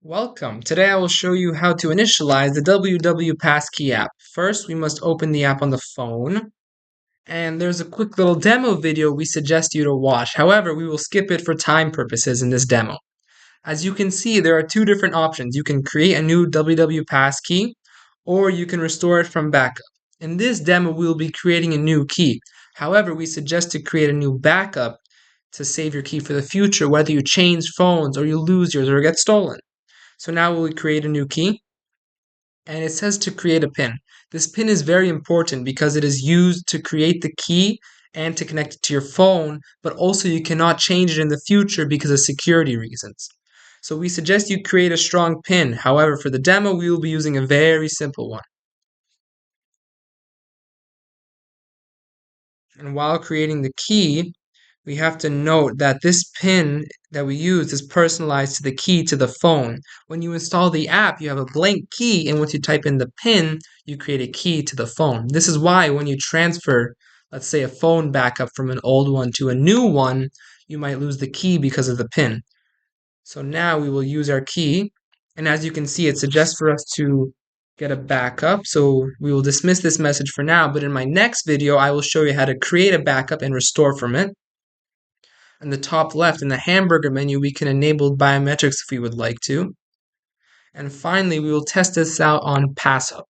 Welcome. Today I will show you how to initialize the WWPass key app. First, we must open the app on the phone, and there's a quick little demo video we suggest you to watch. However, we will skip it for time purposes in this demo. As you can see, there are two different options. You can create a new WWPass key, or you can restore it from backup. In this demo, we will be creating a new key. However, we suggest to create a new backup to save your key for the future, whether you change phones or you lose yours or get stolen. So now we'll create a new key, and it says to create a pin. This pin is very important because it is used to create the key and to connect it to your phone, but also you cannot change it in the future because of security reasons. So we suggest you create a strong pin. However, for the demo, we will be using a very simple one. And while creating the key, we have to note that this pin that we use is personalized to the key to the phone. When you install the app, you have a blank key, and once you type in the pin, you create a key to the phone. This is why when you transfer, let's say, a phone backup from an old one to a new one, you might lose the key because of the pin. So now we will use our key, and as you can see, it suggests for us to get a backup. So we will dismiss this message for now, but in my next video, I will show you how to create a backup and restore from it. In the top left, in the hamburger menu, we can enable biometrics if we would like to. And finally, we will test this out on passhub.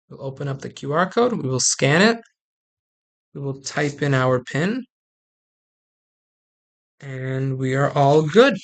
We'll open up the QR code, we will scan it, we will type in our PIN, and we are all good.